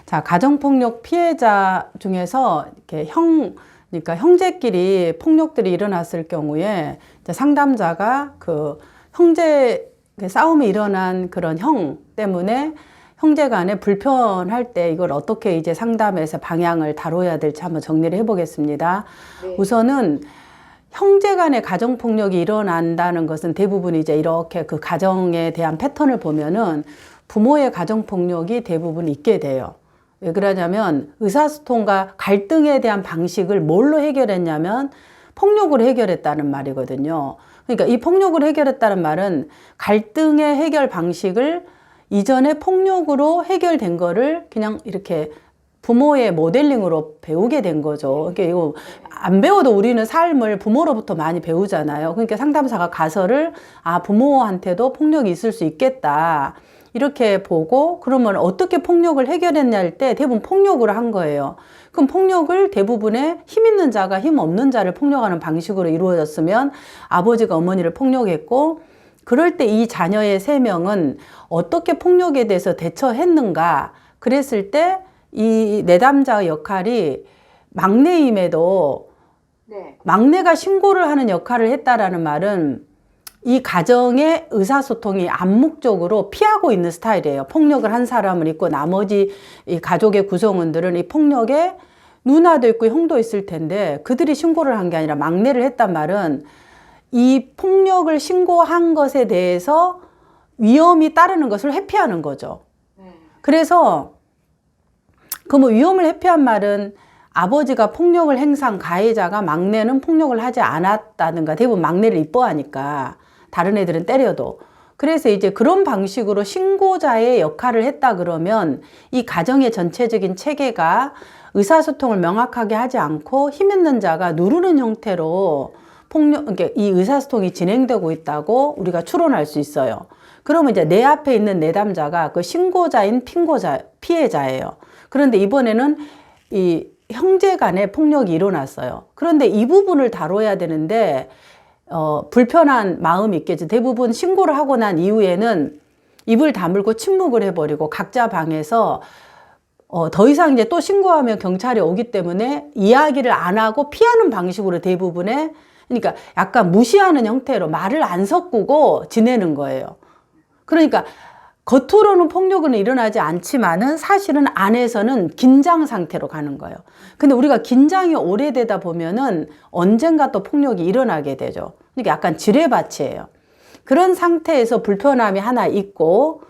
자, 가정폭력 피해자 중에서 이렇게 그러니까 형제끼리 폭력들이 일어났을 경우에 이제 상담자가 그 형제 싸움이 일어난 그런 형 때문에 형제 간에 불편할 때 이걸 어떻게 이제 상담해서 방향을 다뤄야 될지 한번 정리를 해보겠습니다. 네. 우선은 형제 간의 가정폭력이 일어난다는 것은 대부분 이제 이렇게 그 가정에 대한 패턴을 보면은 부모의 가정폭력이 대부분 있게 돼요. 왜 그러냐면 의사소통과 갈등에 대한 방식을 뭘로 해결했냐면 폭력으로 해결했다는 말이거든요. 그러니까 이 폭력으로 해결했다는 말은 갈등의 해결 방식을 이전에 폭력으로 해결된 거를 그냥 이렇게 부모의 모델링으로 배우게 된 거죠. 그러니까 이거 안 배워도 우리는 삶을 부모로부터 많이 배우잖아요. 그러니까 상담사가 가설을 부모한테도 폭력이 있을 수 있겠다. 이렇게 보고 그러면 어떻게 폭력을 해결했냐 할 때 대부분 폭력으로 한 거예요. 그럼 폭력을 대부분의 힘 있는 자가 힘 없는 자를 폭력하는 방식으로 이루어졌으면 아버지가 어머니를 폭력했고 그럴 때 이 자녀의 3명은 어떻게 폭력에 대해서 대처했는가 그랬을 때 이 내담자의 역할이 막내임에도 네. 막내가 신고를 하는 역할을 했다라는 말은 이 가정의 의사소통이 암묵적으로 피하고 있는 스타일이에요. 폭력을 한 사람은 있고 나머지 이 가족의 구성원들은 이 폭력에 누나도 있고 형도 있을 텐데 그들이 신고를 한 게 아니라 막내를 했단 말은 이 폭력을 신고한 것에 대해서 위험이 따르는 것을 회피하는 거죠. 그래서 그 뭐 위험을 회피한 말은 아버지가 폭력을 행사한 가해자가 막내는 폭력을 하지 않았다든가 대부분 막내를 이뻐하니까 다른 애들은 때려도 그래서 이제 그런 방식으로 신고자의 역할을 했다 그러면 이 가정의 전체적인 체계가 의사소통을 명확하게 하지 않고 힘 있는 자가 누르는 형태로 그러니까 이 의사소통이 진행되고 있다고 우리가 추론할 수 있어요. 그러면 이제 내 앞에 있는 내담자가 그 신고자인 피해자예요. 그런데 이번에는 이 형제 간의 폭력이 일어났어요. 그런데 이 부분을 다뤄야 되는데 불편한 마음이 있겠지. 대부분 신고를 하고 난 이후에는 입을 다물고 침묵을 해버리고 각자 방에서 더 이상 이제 또 신고하면 경찰이 오기 때문에 이야기를 안 하고 피하는 방식으로 대부분의 그러니까 약간 무시하는 형태로 말을 안 섞고 지내는 거예요. 그러니까 겉으로는 폭력은 일어나지 않지만은 사실은 안에서는 긴장 상태로 가는 거예요. 근데 우리가 긴장이 오래되다 보면은 언젠가 또 폭력이 일어나게 되죠. 그러니까 약간 지뢰밭이에요. 그런 상태에서 불편함이 하나 있고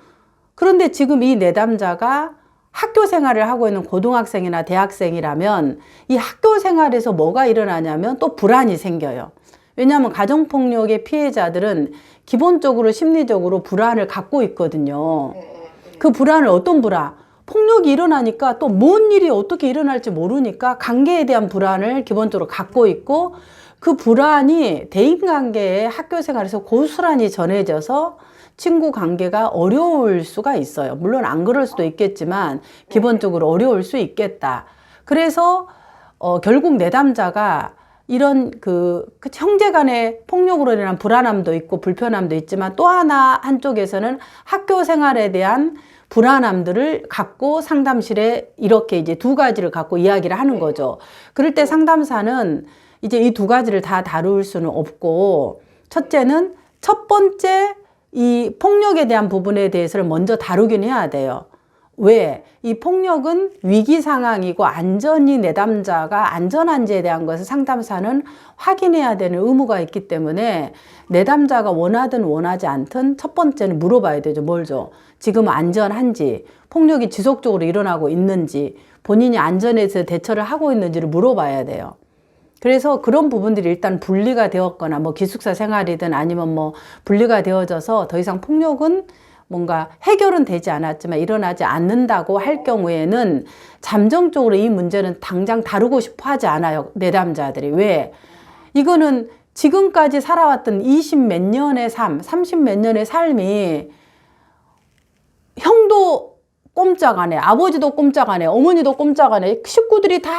그런데 지금 이 내담자가 학교 생활을 하고 있는 고등학생이나 대학생이라면 이 학교 생활에서 뭐가 일어나냐면 또 불안이 생겨요. 왜냐하면 가정폭력의 피해자들은 기본적으로 심리적으로 불안을 갖고 있거든요. 그 불안을 어떤 불안? 폭력이 일어나니까 또 뭔 일이 어떻게 일어날지 모르니까 관계에 대한 불안을 기본적으로 갖고 있고 그 불안이 대인관계에 학교 생활에서 고스란히 전해져서 친구 관계가 어려울 수가 있어요. 물론 안 그럴 수도 있겠지만 기본적으로 어려울 수 있겠다. 그래서 결국 내담자가 이런 그 형제 간의 폭력으로 인한 불안함도 있고 불편함도 있지만 또 한쪽에서는 학교 생활에 대한 불안함들을 갖고 상담실에 이렇게 이제 2가지를 갖고 이야기를 하는 거죠. 그럴 때 상담사는 이제 이 2가지를 다 다룰 수는 없고 첫째는 첫 번째 이 폭력에 대한 부분에 대해서를 먼저 다루긴 해야 돼요. 왜? 이 폭력은 위기 상황이고 안전이 내담자가 안전한지에 대한 것을 상담사는 확인해야 되는 의무가 있기 때문에 내담자가 원하든 원하지 않든 첫 번째는 물어봐야 되죠. 뭘죠? 지금 안전한지, 폭력이 지속적으로 일어나고 있는지, 본인이 안전에서 대처를 하고 있는지를 물어봐야 돼요. 그래서 그런 부분들이 일단 분리가 되었거나 뭐 기숙사 생활이든 아니면 뭐 분리가 되어져서 더 이상 폭력은 뭔가 해결은 되지 않았지만 일어나지 않는다고 할 경우에는 잠정적으로 이 문제는 당장 다루고 싶어 하지 않아요. 내담자들이. 왜? 이거는 지금까지 살아왔던 20 몇 년의 삶, 30 몇 년의 삶이 형도 꼼짝 안 해. 아버지도 꼼짝 안 해. 어머니도 꼼짝 안 해. 식구들이 다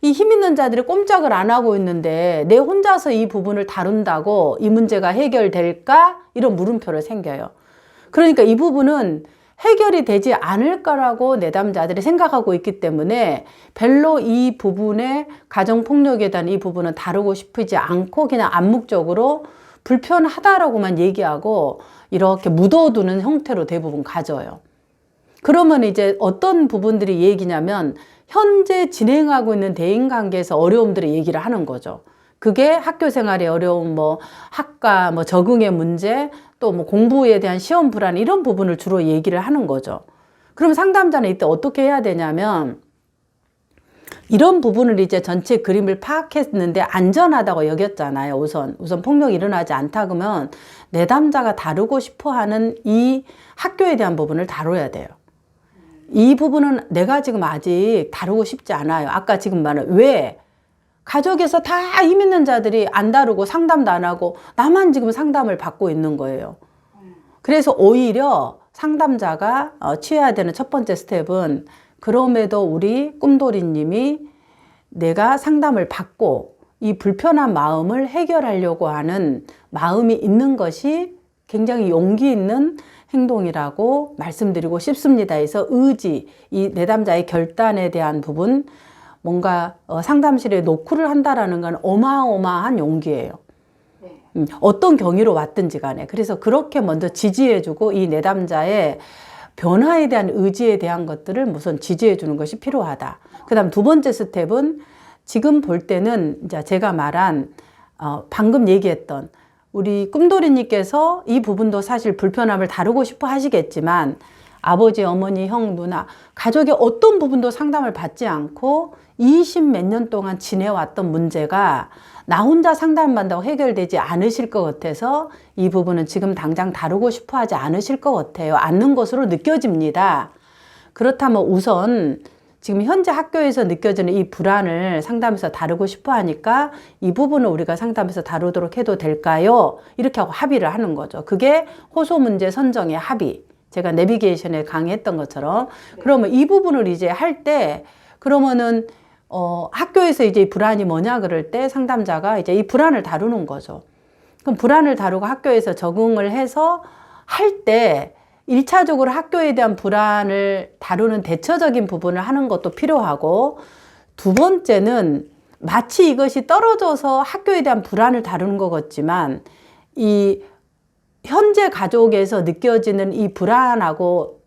이 힘 있는 자들이 꼼짝을 안 하고 있는데 내 혼자서 이 부분을 다룬다고 이 문제가 해결될까? 이런 물음표를 생겨요. 그러니까 이 부분은 해결이 되지 않을 거라고 내담자들이 생각하고 있기 때문에 별로 이 부분에 가정폭력에 대한 이 부분은 다루고 싶지 않고 그냥 암묵적으로 불편하다라고만 얘기하고 이렇게 묻어두는 형태로 대부분 가져요. 그러면 이제 어떤 부분들이 얘기냐면 현재 진행하고 있는 대인관계에서 어려움들을 얘기를 하는 거죠. 그게 학교 생활의 어려움, 뭐 학과, 뭐 적응의 문제, 또 뭐 공부에 대한 시험 불안 이런 부분을 주로 얘기를 하는 거죠. 그럼 상담자는 이때 어떻게 해야 되냐면 이런 부분을 이제 전체 그림을 파악했는데 안전하다고 여겼잖아요. 우선 폭력이 일어나지 않다 그러면 내담자가 다루고 싶어 하는 이 학교에 대한 부분을 다뤄야 돼요. 이 부분은 내가 지금 아직 다루고 싶지 않아요. 아까 지금 말한 왜? 가족에서 다 힘 있는 자들이 안 다루고 상담도 안 하고 나만 지금 상담을 받고 있는 거예요. 그래서 오히려 상담자가 취해야 되는 첫 번째 스텝은 그럼에도 우리 꿈돌이님이 내가 상담을 받고 이 불편한 마음을 해결하려고 하는 마음이 있는 것이 굉장히 용기 있는 행동이라고 말씀드리고 싶습니다. 그래서 의지, 이 내담자의 결단에 대한 부분 뭔가 상담실에 노크를 한다라는 건 어마어마한 용기예요. 어떤 경위로 왔든지 간에. 그래서 그렇게 먼저 지지해주고 이 내담자의 변화에 대한 의지에 대한 것들을 우선 지지해주는 것이 필요하다. 그 다음 두 번째 스텝은 지금 볼 때는 이제 제가 말한 방금 얘기했던 우리 꿈돌이님께서 이 부분도 사실 불편함을 다루고 싶어 하시겠지만 아버지, 어머니, 형, 누나, 가족의 어떤 부분도 상담을 받지 않고 20 몇 년 동안 지내왔던 문제가 나 혼자 상담을 받는다고 해결되지 않으실 것 같아서 이 부분은 지금 당장 다루고 싶어 하지 않으실 것 같아요. 않는 것으로 느껴집니다. 그렇다면 우선 지금 현재 학교에서 느껴지는 이 불안을 상담에서 다루고 싶어 하니까 이 부분을 우리가 상담에서 다루도록 해도 될까요? 이렇게 하고 합의를 하는 거죠. 그게 호소 문제 선정의 합의. 제가 내비게이션에 강의했던 것처럼. 그러면 이 부분을 이제 할 때 그러면은 학교에서 이제 이 불안이 뭐냐 그럴 때 상담자가 이제 이 불안을 다루는 거죠. 그럼 불안을 다루고 학교에서 적응을 해서 할 때 1차적으로 학교에 대한 불안을 다루는 대처적인 부분을 하는 것도 필요하고 두 번째는 마치 이것이 떨어져서 학교에 대한 불안을 다루는 것 같지만 이 현재 가족에서 느껴지는 이 불안하고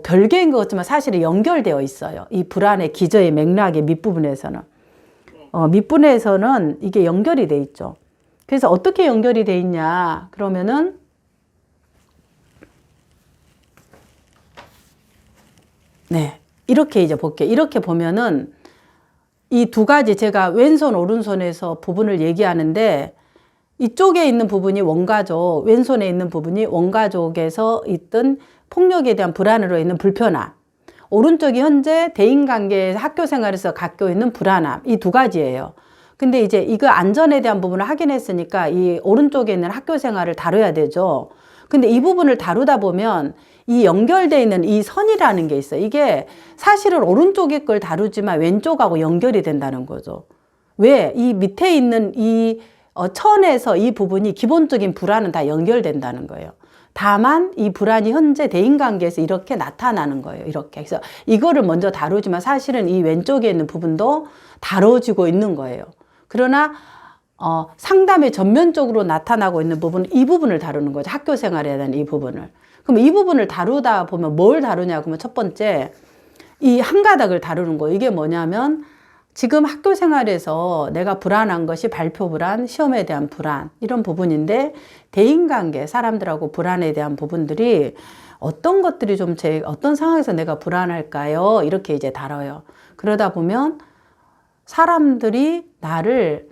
별개인 것 같지만 사실은 연결되어 있어요. 이 불안의 기저의 맥락의 밑부분에서는. 밑부분에서는 이게 연결이 돼 있죠. 그래서 어떻게 연결이 돼 있냐 그러면은 네, 이렇게 이제 볼게요. 이렇게 보면은 이 두 가지 제가 왼손 오른손에서 부분을 얘기하는데 이쪽에 있는 부분이 원가족, 왼손에 있는 부분이 원가족에서 있던 폭력에 대한 불안으로 있는 불편함. 오른쪽이 현재 대인관계에서 학교 생활에서 갖고 있는 불안함. 이 두 가지예요. 근데 이제 이거 안전에 대한 부분을 확인했으니까 이 오른쪽에 있는 학교 생활을 다뤄야 되죠. 근데 이 부분을 다루다 보면 이 연결되어 있는 이 선이라는 게 있어요. 이게 사실은 오른쪽의 걸 다루지만 왼쪽하고 연결이 된다는 거죠. 왜? 이 밑에 있는 이 천에서 이 부분이 기본적인 불안은 다 연결된다는 거예요. 다만 이 불안이 현재 대인관계에서 이렇게 나타나는 거예요. 이렇게. 그래서 이거를 먼저 다루지만 사실은 이 왼쪽에 있는 부분도 다뤄지고 있는 거예요. 그러나 상담의 전면적으로 나타나고 있는 부분, 이 부분을 다루는 거죠. 학교 생활에 대한 이 부분을. 그럼 이 부분을 다루다 보면 뭘 다루냐 그러면 첫 번째 이 한 가닥을 다루는 거예요. 이게 뭐냐면 지금 학교 생활에서 내가 불안한 것이 발표 불안, 시험에 대한 불안 이런 부분인데 대인관계, 사람들하고 불안에 대한 부분들이 어떤 것들이 좀 어떤 상황에서 내가 불안할까요? 이렇게 이제 다뤄요. 그러다 보면 사람들이 나를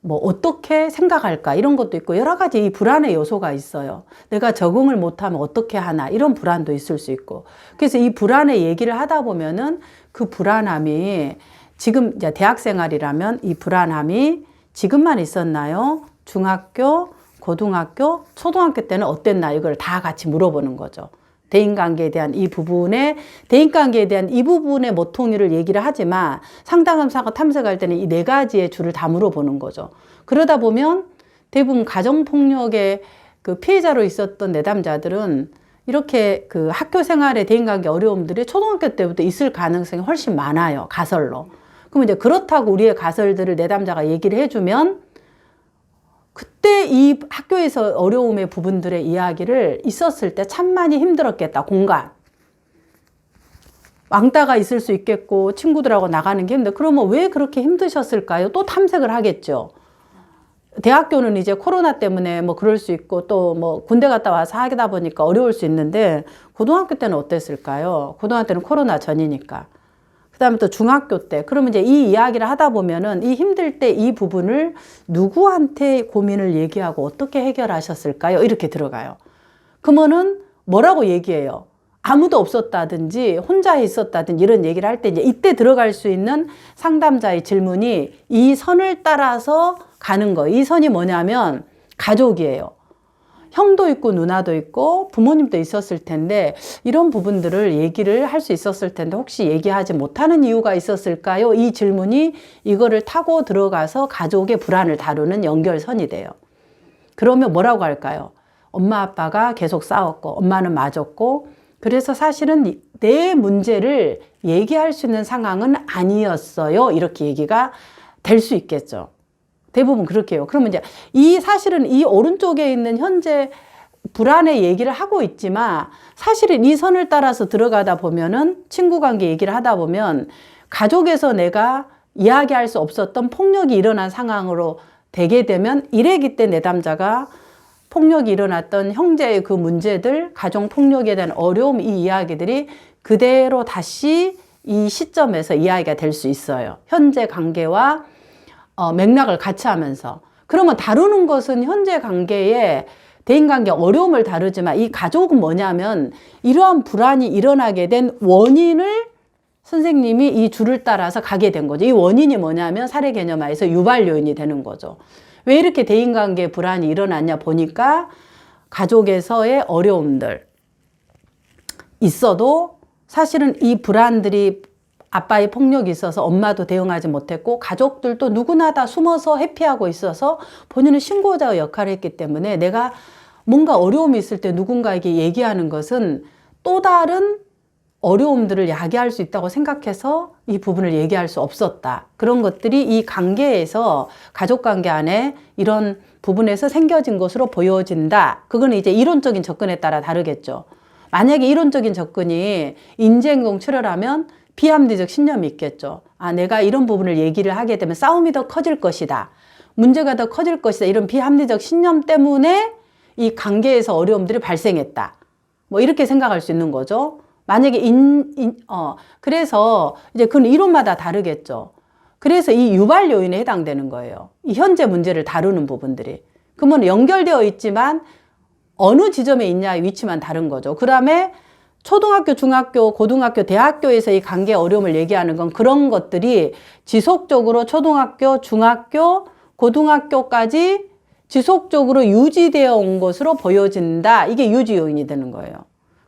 뭐 어떻게 생각할까 이런 것도 있고 여러 가지 이 불안의 요소가 있어요. 내가 적응을 못하면 어떻게 하나 이런 불안도 있을 수 있고 그래서 이 불안의 얘기를 하다 보면은 그 불안함이 지금 이제 대학 생활이라면 이 불안함이 지금만 있었나요? 중학교, 고등학교, 초등학교 때는 어땠나 이걸 다 같이 물어보는 거죠. 대인관계에 대한 이 부분에 대인관계에 대한 이 부분의 모퉁이를 얘기를 하지만 상담사가 탐색할 때는 이 네 가지의 줄을 다 물어보는 거죠. 그러다 보면 대부분 가정폭력의 그 피해자로 있었던 내담자들은 이렇게 그 학교 생활에 대인관계 어려움들이 초등학교 때부터 있을 가능성이 훨씬 많아요. 가설로. 그럼 이제 그렇다고 우리의 가설들을 내담자가 얘기를 해주면 그때 이 학교에서 어려움의 부분들의 이야기를 있었을 때 참 많이 힘들었겠다. 공간. 왕따가 있을 수 있겠고 친구들하고 나가는 게 힘들어. 그러면 왜 그렇게 힘드셨을까요? 또 탐색을 하겠죠. 대학교는 이제 코로나 때문에 뭐 그럴 수 있고 또 뭐 군대 갔다 와서 하다 보니까 어려울 수 있는데 고등학교 때는 어땠을까요? 고등학교 때는 코로나 전이니까. 그 다음에 또 중학교 때. 그러면 이제 이 이야기를 하다 보면은 이 힘들 때 이 부분을 누구한테 고민을 얘기하고 어떻게 해결하셨을까요? 이렇게 들어가요. 그러면은 뭐라고 얘기해요? 아무도 없었다든지 혼자 있었다든지 이런 얘기를 할 때 이제 이때 들어갈 수 있는 상담자의 질문이 이 선을 따라서 가는 거예요. 이 선이 뭐냐면 가족이에요. 형도 있고 누나도 있고 부모님도 있었을 텐데 이런 부분들을 얘기를 할 수 있었을 텐데 혹시 얘기하지 못하는 이유가 있었을까요? 이 질문이 이거를 타고 들어가서 가족의 불안을 다루는 연결선이 돼요. 그러면 뭐라고 할까요? 엄마 아빠가 계속 싸웠고 엄마는 맞았고 그래서 사실은 내 문제를 얘기할 수 있는 상황은 아니었어요. 이렇게 얘기가 될 수 있겠죠. 대부분 그렇게 해요. 그러면 이제 사실은 이 오른쪽에 있는 현재 불안의 얘기를 하고 있지만 사실은 이 선을 따라서 들어가다 보면은 친구 관계 얘기를 하다 보면 가족에서 내가 이야기할 수 없었던 폭력이 일어난 상황으로 되게 되면 이래기 때 내담자가 폭력이 일어났던 형제의 그 문제들, 가정폭력에 대한 어려움, 이 이야기들이 그대로 다시 이 시점에서 이야기가 될 수 있어요. 현재 관계와 맥락을 같이 하면서. 그러면 다루는 것은 현재 관계의 대인관계 어려움을 다루지만 이 가족은 뭐냐면 이러한 불안이 일어나게 된 원인을 선생님이 이 줄을 따라서 가게 된 거죠. 이 원인이 뭐냐면 사례 개념화에서 유발 요인이 되는 거죠. 왜 이렇게 대인관계 불안이 일어났냐 보니까 가족에서의 어려움들 있어도 사실은 이 불안들이 아빠의 폭력이 있어서 엄마도 대응하지 못했고 가족들도 누구나 다 숨어서 회피하고 있어서 본인은 신고자의 역할을 했기 때문에 내가 뭔가 어려움이 있을 때 누군가에게 얘기하는 것은 또 다른 어려움들을 야기할 수 있다고 생각해서 이 부분을 얘기할 수 없었다. 그런 것들이 이 관계에서 가족관계 안에 이런 부분에서 생겨진 것으로 보여진다. 그거는 이제 이론적인 접근에 따라 다르겠죠. 만약에 이론적인 접근이 인지행동 출혈하면 비합리적 신념이 있겠죠. 아, 내가 이런 부분을 얘기를 하게 되면 싸움이 더 커질 것이다. 문제가 더 커질 것이다. 이런 비합리적 신념 때문에 이 관계에서 어려움들이 발생했다. 뭐 이렇게 생각할 수 있는 거죠. 만약에 그래서 이제 그건 이론마다 다르겠죠. 그래서 이 유발 요인에 해당되는 거예요. 이 현재 문제를 다루는 부분들이. 그러면 연결되어 있지만 어느 지점에 있냐의 위치만 다른 거죠. 그 다음에 초등학교, 중학교, 고등학교, 대학교에서 이 관계 어려움을 얘기하는 건 그런 것들이 지속적으로 초등학교, 중학교, 고등학교까지 지속적으로 유지되어 온 것으로 보여진다. 이게 유지 요인이 되는 거예요.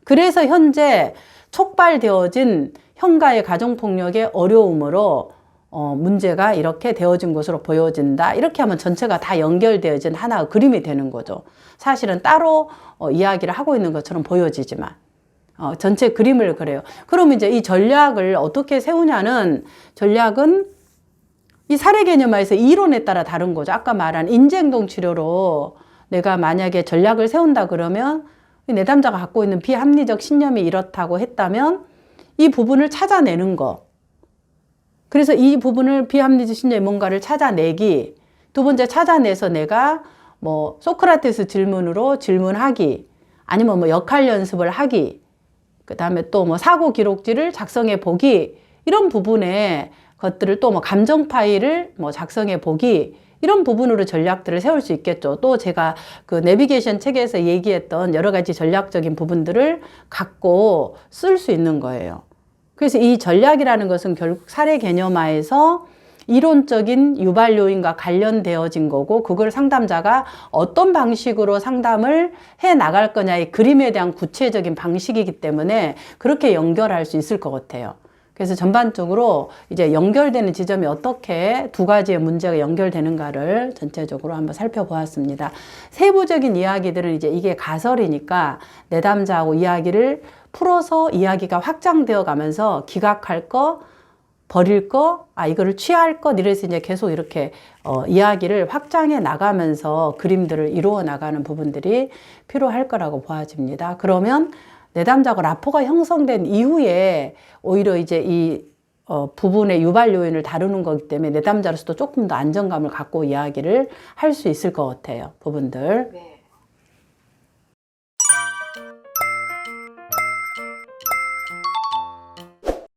그래서 현재 촉발되어진 형과의 가정폭력의 어려움으로 문제가 이렇게 되어진 것으로 보여진다. 이렇게 하면 전체가 다 연결되어진 하나의 그림이 되는 거죠. 사실은 따로 이야기를 하고 있는 것처럼 보여지지만 전체 그림을 그래요. 그럼 이제 이 전략을 어떻게 세우냐는 전략은 이 사례 개념화에서 이론에 따라 다른 거죠. 아까 말한 인지행동 치료로 내가 만약에 전략을 세운다 그러면 내담자가 갖고 있는 비합리적 신념이 이렇다고 했다면 이 부분을 찾아내는 거. 그래서 이 부분을 비합리적 신념이 뭔가를 찾아내기. 두 번째 찾아내서 내가 뭐 소크라테스 질문으로 질문하기. 아니면 뭐 역할 연습을 하기. 그 다음에 또 뭐 사고 기록지를 작성해 보기. 이런 부분의 것들을 또 뭐 감정 파일을 뭐 작성해 보기. 이런 부분으로 전략들을 세울 수 있겠죠. 또 제가 그 내비게이션 책에서 얘기했던 여러 가지 전략적인 부분들을 갖고 쓸 수 있는 거예요. 그래서 이 전략이라는 것은 결국 사례 개념화에서 이론적인 유발 요인과 관련되어진 거고 그걸 상담자가 어떤 방식으로 상담을 해 나갈 거냐의 그림에 대한 구체적인 방식이기 때문에 그렇게 연결할 수 있을 것 같아요. 그래서 전반적으로 이제 연결되는 지점이 어떻게 두 가지의 문제가 연결되는가를 전체적으로 한번 살펴보았습니다. 세부적인 이야기들은 이제 이게 가설이니까 내담자하고 이야기를 풀어서 이야기가 확장되어 가면서 기각할 거, 버릴 거, 이거를 취할 것, 이래서 이제 계속 이렇게, 이야기를 확장해 나가면서 그림들을 이루어 나가는 부분들이 필요할 거라고 보아집니다. 그러면 내담자하고 라포가 형성된 이후에 오히려 이제 이, 부분의 유발 요인을 다루는 거기 때문에 내담자로서도 조금 더 안정감을 갖고 이야기를 할 수 있을 것 같아요. 부분들. 네.